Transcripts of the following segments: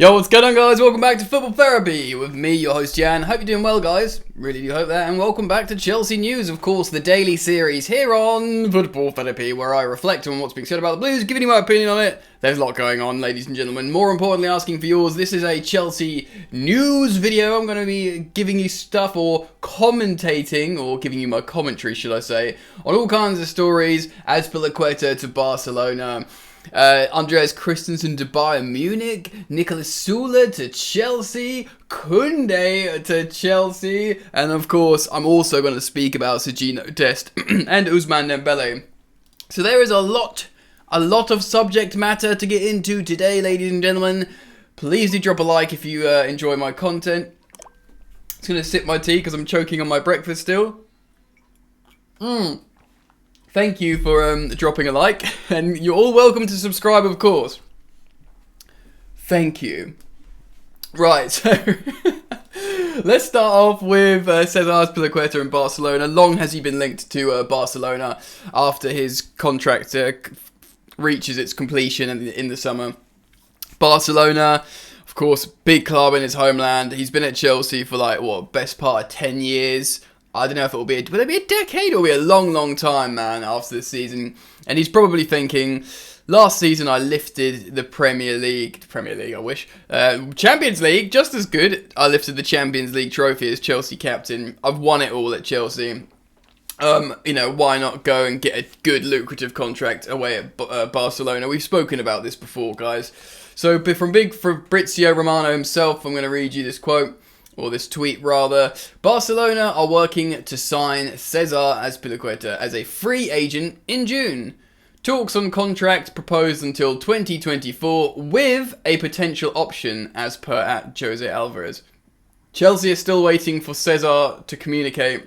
Yo, what's going on, guys? Welcome back to Football Therapy with me, your host Jan. Hope you're doing well, guys. Really do hope that. And welcome back to Chelsea News, of course, the daily series here on Football Therapy, where I reflect on what's being said about the Blues, giving you my opinion on it. There's a lot going on, ladies and gentlemen. More importantly, asking for yours. This is a Chelsea news video. I'm going to be giving you stuff or commentating, or giving you my commentary, should I say, on all kinds of stories. Azpilicueta to Barcelona. Andreas Christensen to Bayern Munich, Niklas Süle to Chelsea, Kounde to Chelsea, and of course I'm also going to speak about Sergino Dest and Ousmane Dembele. So there is a lot of subject matter to get into today, ladies and gentlemen. Please do drop a like if you enjoy my content. I'm going to sip my tea because I'm choking on my breakfast still. Thank you for dropping a like, and you're all welcome to subscribe, of course. Thank you. Right, so let's start off with César Azpilicueta in Barcelona. Long has he been linked to Barcelona after his contract reaches its completion in the summer. Barcelona, of course, big club in his homeland. He's been at Chelsea for best part of 10 years. I don't know if will it be a decade or will it be a long time, man, after this season. And he's probably thinking, last season I lifted the Premier League, I wish, Champions League, just as good. I lifted the Champions League trophy as Chelsea captain. I've won it all at Chelsea. Why not go and get a good lucrative contract away at Barcelona? We've spoken about this before, guys. So from Fabrizio Romano himself, I'm going to read you this quote. Or this tweet, rather. Barcelona are working to sign César Azpilicueta as a free agent in June. Talks on contract proposed until 2024 with a potential option as per at Jose Alvarez. Chelsea is still waiting for César to communicate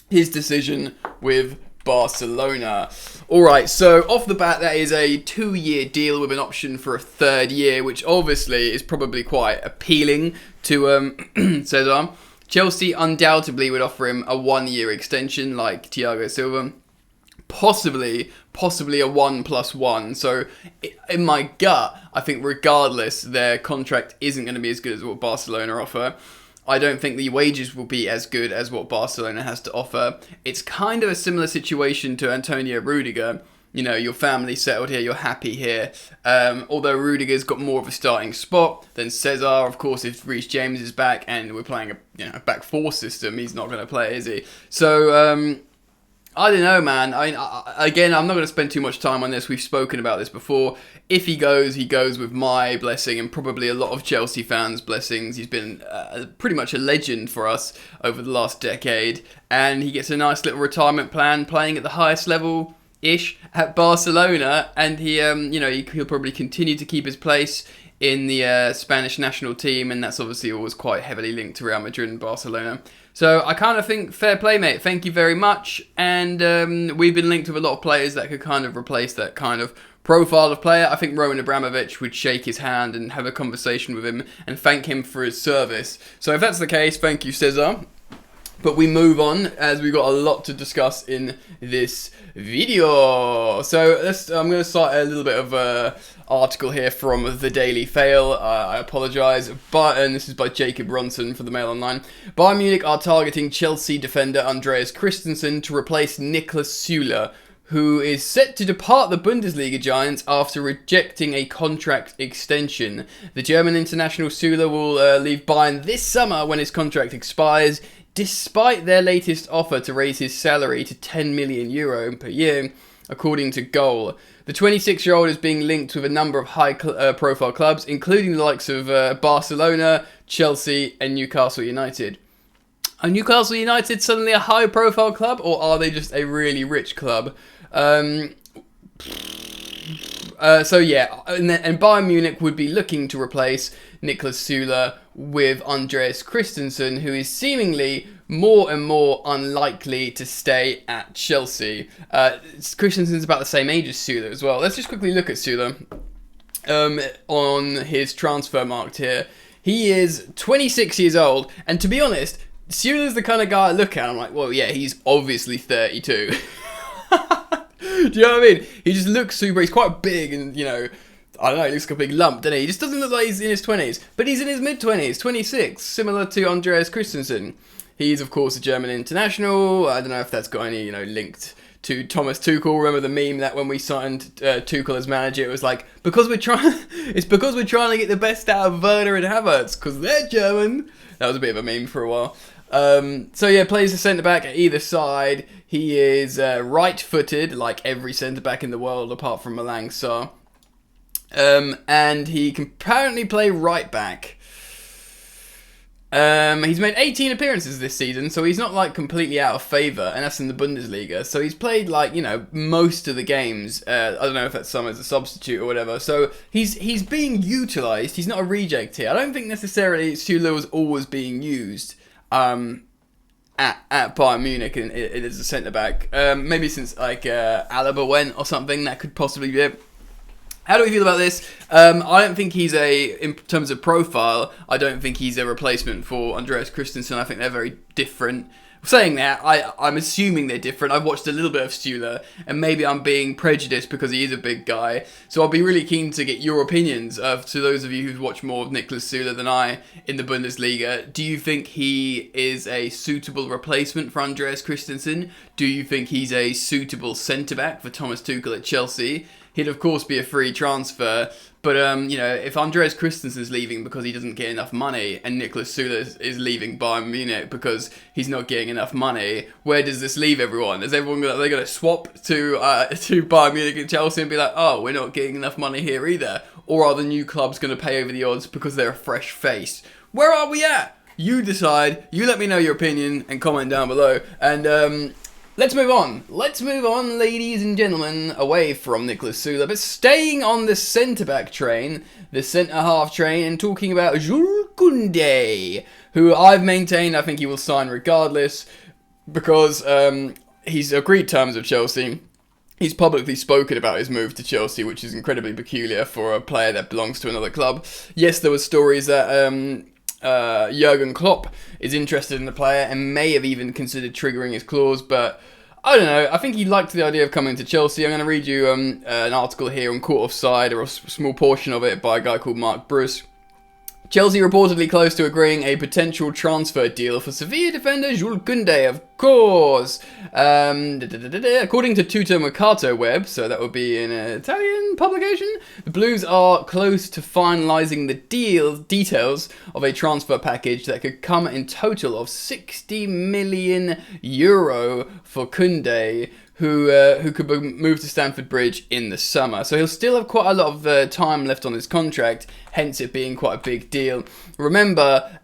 his decision with Barcelona. Alright, so off the bat, that is a 2-year deal with an option for a 3rd year, which obviously is probably quite appealing to César. Chelsea undoubtedly would offer him a 1-year extension like Thiago Silva. Possibly a 1+1. So in my gut, I think regardless, their contract isn't going to be as good as what Barcelona offer. I don't think the wages will be as good as what Barcelona has to offer. It's kind of a similar situation to Antonio Rudiger. You know, your family settled here, you're happy here. Although Rudiger's got more of a starting spot than César. Of course, if Reece James is back and we're playing a back four system, he's not going to play, is he? So, I don't know, man. Again, I'm not going to spend too much time on this. We've spoken about this before. If he goes with my blessing and probably a lot of Chelsea fans' blessings. He's been pretty much a legend for us over the last decade. And he gets a nice little retirement plan playing at the highest level-ish at Barcelona. And he'll probably continue to keep his place in the Spanish national team. And that's obviously always quite heavily linked to Real Madrid and Barcelona. So I kind of think, fair play, mate. Thank you very much. And we've been linked with a lot of players that could kind of replace that kind of profile of player. I think Roman Abramovich would shake his hand and have a conversation with him and thank him for his service. So if that's the case, thank you, César. But we move on, as we've got a lot to discuss in this video. So I'm going to start a little bit of an article here from the Daily Fail. I apologise, and this is by Jacob Ronson for the Mail Online. Bayern Munich are targeting Chelsea defender Andreas Christensen to replace Niklas Süle, who is set to depart the Bundesliga giants after rejecting a contract extension. The German international Süle will leave Bayern this summer when his contract expires, despite their latest offer to raise his salary to €10 million per year, according to Goal. The 26-year-old is being linked with a number of high-profile clubs, including the likes of Barcelona, Chelsea, and Newcastle United. Are Newcastle United suddenly a high-profile club, or are they just a really rich club? And Bayern Munich would be looking to replace Niklas Sule with Andreas Christensen, who is seemingly more and more unlikely to stay at Chelsea. Christensen's about the same age as Sule as well. Let's just quickly look at Sule on his transfer market here. He is 26 years old, and to be honest, Sule's the kind of guy I look at, I'm like, well, yeah, he's obviously 32. Do you know what I mean? He just looks super, he's quite big and, I don't know, he looks like a big lump, doesn't he? He just doesn't look like he's in his 20s. But he's in his mid-20s, 26, similar to Andreas Christensen. He's, of course, a German international. I don't know if that's got any, linked to Thomas Tuchel. Remember the meme that when we signed Tuchel as manager, it was like, it's because we're trying to get the best out of Werner and Havertz, because they're German. That was a bit of a meme for a while. So yeah, plays the centre-back at either side. He is right-footed, like every centre-back in the world, apart from Malang Sarr. And he can apparently play right-back. He's made 18 appearances this season, so he's not like completely out of favour, and that's in the Bundesliga. So he's played most of the games. I don't know if that's some as a substitute or whatever. So he's being utilised. He's not a reject here. I don't think necessarily Süle was always being used at Bayern Munich as a centre back. Maybe since Alaba went or something, that could possibly be it. How do we feel about this? I don't think in terms of profile, I don't think he's a replacement for Andreas Christensen. I think they're very different. Saying that, I'm assuming they're different. I've watched a little bit of Süle, and maybe I'm being prejudiced because he is a big guy. So I'll be really keen to get your opinions to those of you who've watched more of Niklas Süle than I in the Bundesliga. Do you think he is a suitable replacement for Andreas Christensen? Do you think he's a suitable centre-back for Thomas Tuchel at Chelsea? He'd, of course, be a free transfer. But, if Andreas Christensen's leaving because he doesn't get enough money and Niklas Süle is leaving Bayern Munich because he's not getting enough money, where does this leave everyone? Is everyone going to swap to Bayern Munich and Chelsea and be like, oh, we're not getting enough money here either? Or are the new clubs going to pay over the odds because they're a fresh face? Where are we at? You decide. You let me know your opinion and comment down below. And, let's move on. Let's move on, ladies and gentlemen, away from Niklas Süle, but staying on the centre-back train, the centre-half train, and talking about Jules Kounde, who I've maintained I think he will sign regardless, because he's agreed terms with Chelsea. He's publicly spoken about his move to Chelsea, which is incredibly peculiar for a player that belongs to another club. Yes, there were stories that Jurgen Klopp is interested in the player and may have even considered triggering his clause, but I don't know. I think he liked the idea of coming to Chelsea. I'm going to read you an article here on Caught Offside, or a small portion of it, by a guy called Mark Bruce. Chelsea reportedly close to agreeing a potential transfer deal for Sevilla defender Jules Kounde, of course. According to Tutto Mercato Web, so that would be an Italian publication, the Blues are close to finalising the details of a transfer package that could come in total of €60 million for Kounde, who could move to Stamford Bridge in the summer. So he'll still have quite a lot of time left on his contract, hence it being quite a big deal. Remember,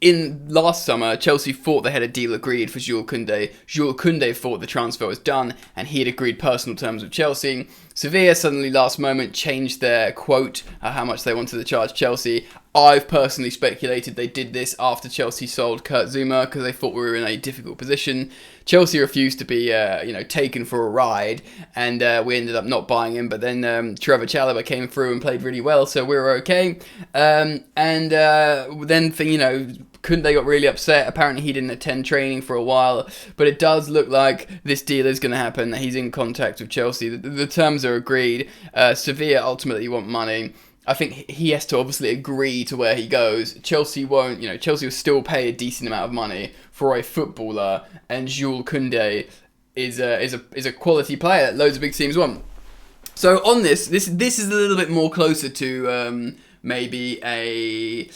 in last summer, Chelsea thought they had a deal agreed for Jules Kounde. Jules Kounde thought the transfer was done, and he had agreed personal terms with Chelsea. Sevilla suddenly last moment changed their quote, how much they wanted to charge Chelsea. I've personally speculated they did this after Chelsea sold Kurt Zouma because they thought we were in a difficult position. Chelsea refused to be, taken for a ride, and we ended up not buying him. But then Trevor Chalobah came through and played really well, so we were okay. Then Kounde got really upset. Apparently he didn't attend training for a while, but it does look like this deal is going to happen, that he's in contact with Chelsea. The terms are agreed. Sevilla ultimately want money. I think he has to obviously agree to where he goes. Chelsea won't, Chelsea will still pay a decent amount of money for a footballer, and Jules Kounde is a quality player that loads of big teams want. So on this is a little bit more closer to maybe a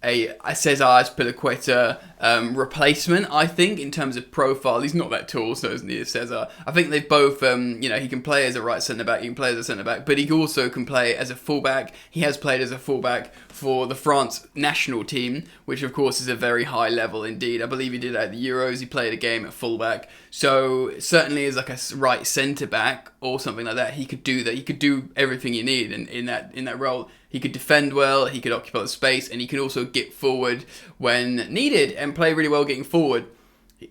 César Azpilicueta replacement, I think, in terms of profile. He's not that tall, so isn't he, César? I think they've both, he can play as a right centre-back, he can play as a centre-back, but he also can play as a full-back. He has played as a full-back for the France national team, which of course is a very high level indeed. I believe he did that at the Euros. He played a game at full-back. So certainly as like a right centre-back or something like that, he could do that. He could do everything you need in that role. He could defend well, he could occupy the space, and he can also get forward when needed and play really well getting forward.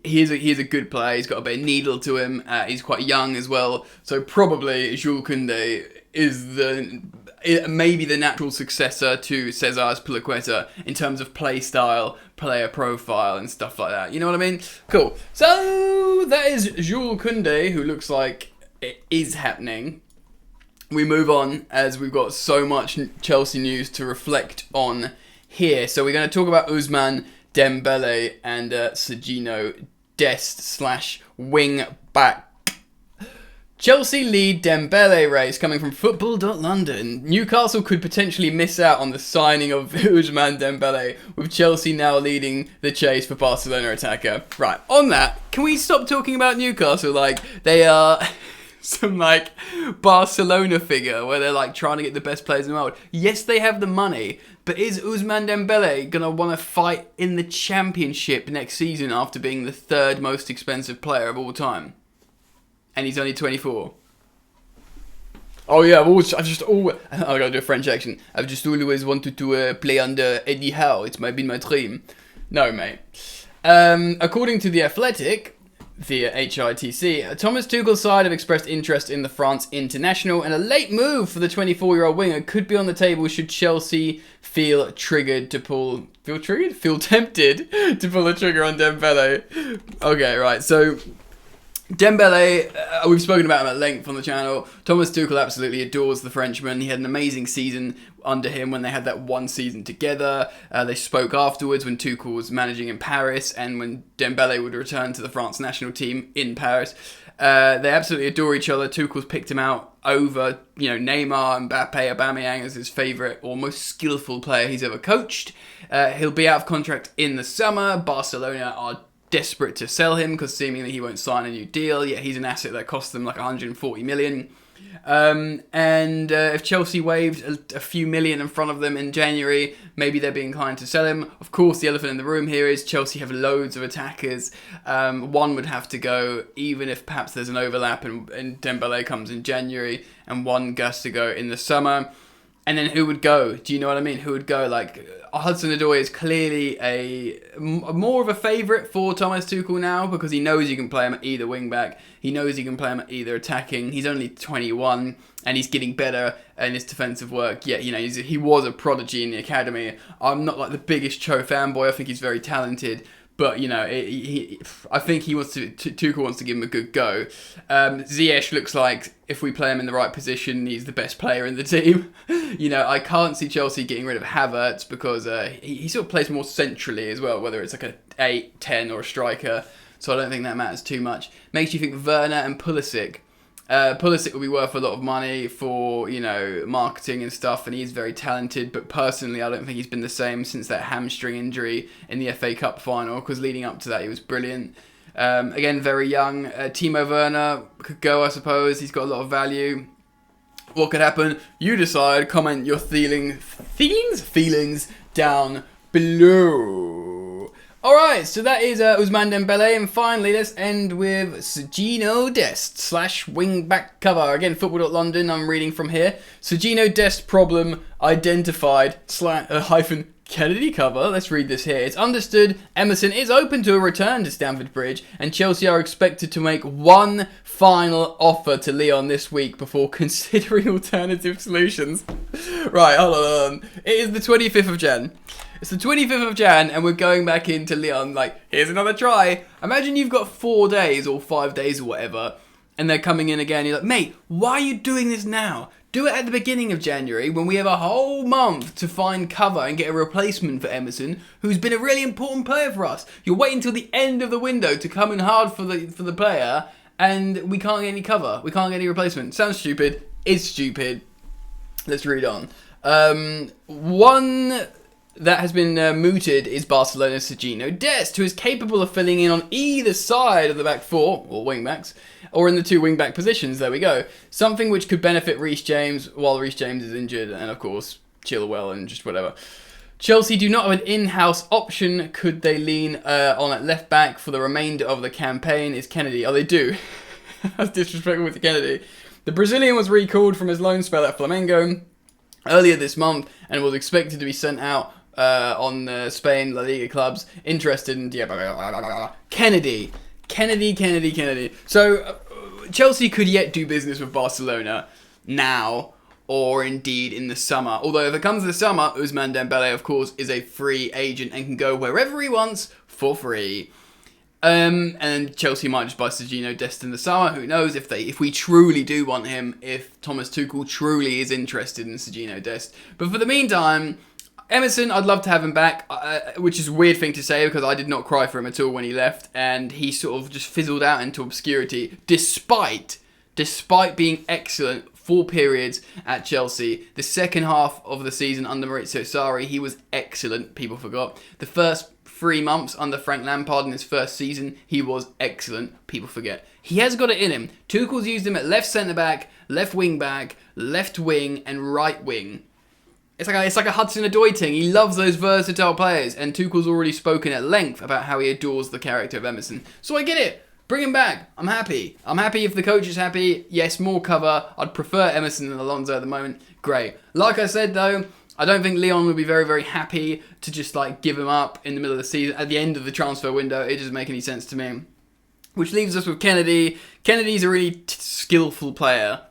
He is a good player. He's got a bit of needle to him. He's quite young as well. So probably Jules Kounde is maybe the natural successor to César Azpilicueta in terms of play style, player profile, and stuff like that. You know what I mean? Cool. So that is Jules Kounde, who looks like it is happening. we move on as we've got so much Chelsea news to reflect on here. So we're going to talk about Ousmane Dembele and Sergino Dest / wing back. Chelsea lead Dembele race coming from Football.London. Newcastle could potentially miss out on the signing of Ousmane Dembele, with Chelsea now leading the chase for Barcelona attacker. Right, on that, can we stop talking about Newcastle like they are some like Barcelona figure where they're like trying to get the best players in the world? Yes, they have the money, but is Ousmane Dembele going to want to fight in the Championship next season after being the third most expensive player of all time? And he's only 24. Oh yeah, I gotta do a French accent. I've just always wanted to play under Eddie Howe. It's been my dream. No, mate. According to The Athletic, via HITC, Thomas Tuchel's side have expressed interest in the France international, and a late move for the 24-year-old winger could be on the table should Chelsea feel tempted to pull the trigger on Dembele. Okay, right, so Dembele, we've spoken about him at length on the channel. Thomas Tuchel absolutely adores the Frenchman. He had an amazing season under him when they had that one season together. They spoke afterwards when Tuchel was managing in Paris and when Dembele would return to the France national team in Paris. They absolutely adore each other. Tuchel's picked him out over, Neymar, Mbappe, Aubameyang as his favourite or most skillful player he's ever coached. He'll be out of contract in the summer. Barcelona are desperate to sell him because seemingly he won't sign a new deal, yet he's an asset that costs them like 140 million. If Chelsea waved a few million in front of them in January, maybe they'd be inclined to sell him. Of course, the elephant in the room here is Chelsea have loads of attackers. One would have to go, even if perhaps there's an overlap and Dembele comes in January, and one has to go in the summer. And then who would go? Do you know what I mean? Who would go? Like, Hudson-Odoi is clearly more of a favourite for Thomas Tuchel now because he knows you can play him at either wing-back. He knows you can play him at either attacking. He's only 21 and he's getting better in his defensive work. Yeah, he was a prodigy in the academy. I'm not like the biggest Cho fanboy. I think he's very talented. But, I think Tuchel wants to give him a good go. Ziyech looks like, if we play him in the right position, he's the best player in the team. I can't see Chelsea getting rid of Havertz because he sort of plays more centrally as well, whether it's like a 8, 10 or a striker. So I don't think that matters too much. Makes you think Werner and Pulisic. Pulisic will be worth a lot of money for, marketing and stuff, and he's very talented, but personally I don't think he's been the same since that hamstring injury in the FA Cup final, because leading up to that he was brilliant. Again, very young. Timo Werner could go, I suppose. He's got a lot of value. What could happen? You decide. Comment your feelings down below. Alright, so that is Ousmane Dembele, and finally let's end with Sergino Dest / wing-back cover. Again, Football.London, I'm reading from here. Sergino Dest problem identified / Kennedy cover. Let's read this here. It's understood Emerson is open to a return to Stamford Bridge, and Chelsea are expected to make one final offer to Lyon this week before considering alternative solutions. Right, hold on. It is the 25th of Jan. It's the 25th of Jan and we're going back into Lyon like, here's another try. Imagine you've got 4 days or 5 days or whatever and they're coming in again. You're like, mate, why are you doing this now? Do it at the beginning of January when we have a whole month to find cover and get a replacement for Emerson, who's been a really important player for us. You're waiting until the end of the window to come in hard for the player and we can't get any cover. We can't get any replacement. Sounds stupid. It's stupid. Let's read on. One that has been mooted is Barcelona's Sergino Dest, who is capable of filling in on either side of the back four, or wing-backs, or in the two wing-back positions, there we go. Something which could benefit Reece James while Reece James is injured, and of course, Chilwell and just whatever. Chelsea do not have an in-house option. Could they lean on at left-back for the remainder of the campaign? Is Kennedy? Oh, they do. That's disrespectful with Kennedy. The Brazilian was recalled from his loan spell at Flamengo earlier this month and was expected to be sent out on Spain La Liga clubs interested in Kennedy. So Chelsea could yet do business with Barcelona now, or indeed in the summer. Although if it comes to the summer, Ousmane Dembele, of course, is a free agent and can go wherever he wants for free. And Chelsea might just buy Sergino Dest in the summer. Who knows if we truly do want him, if Thomas Tuchel truly is interested in Sergino Dest. But for the meantime, Emerson, I'd love to have him back, which is a weird thing to say because I did not cry for him at all when he left, and he sort of just fizzled out into obscurity, despite being excellent 4 periods at Chelsea. The second half of the season under Maurizio Sarri, he was excellent, people forgot. The first 3 months under Frank Lampard in his first season, he was excellent, people forget. He has got it in him. Tuchel's used him at left centre-back, left wing-back, left wing, and right wing. It's like a Hudson-Odoi thing. He loves those versatile players, and Tuchel's already spoken at length about how he adores the character of Emerson. So I get it. Bring him back. I'm happy. I'm happy if the coach is happy. Yes, more cover. I'd prefer Emerson than Alonso at the moment. Great. Like I said, though, I don't think Leon would be very, very happy to just give him up in the middle of the season, at the end of the transfer window. It doesn't make any sense to me. Which leaves us with Kennedy. Kennedy's a really skillful player.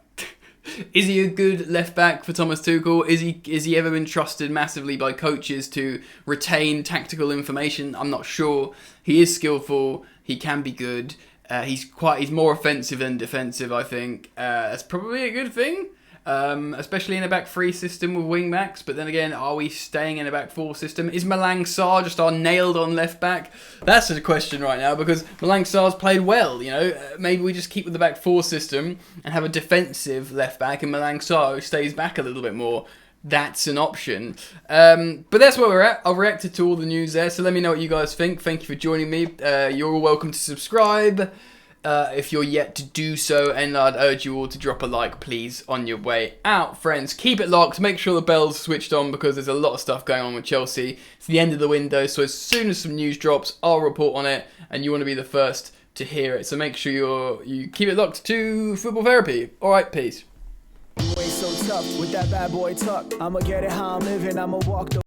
Is he a good left back for Thomas Tuchel? Is he ever been trusted massively by coaches to retain tactical information? I'm not sure. He is skillful. He can be good. He's more offensive than defensive, I think. That's probably a good thing. Especially in a back 3 system with wing backs. But then again, are we staying in a back 4 system? Is Malang Sarr just our nailed on left back? That's a question right now because Malang Sarr's played well. Maybe we just keep with the back 4 system and have a defensive left back, and Malang Sarr stays back a little bit more. That's an option. But that's where we're at. I've reacted to all the news there, so let me know what you guys think. Thank you for joining me. You're all welcome to subscribe if you're yet to do so, and I'd urge you all to drop a like, please, on your way out, friends. Keep it locked. Make sure the bell's switched on because there's a lot of stuff going on with Chelsea. It's the end of the window, so as soon as some news drops, I'll report on it, and you want to be the first to hear it. So make sure you keep it locked to Football Therapy. All right, peace. You ain't so tough with that bad boy tuck. I'ma get it how I'm living, I'ma walk the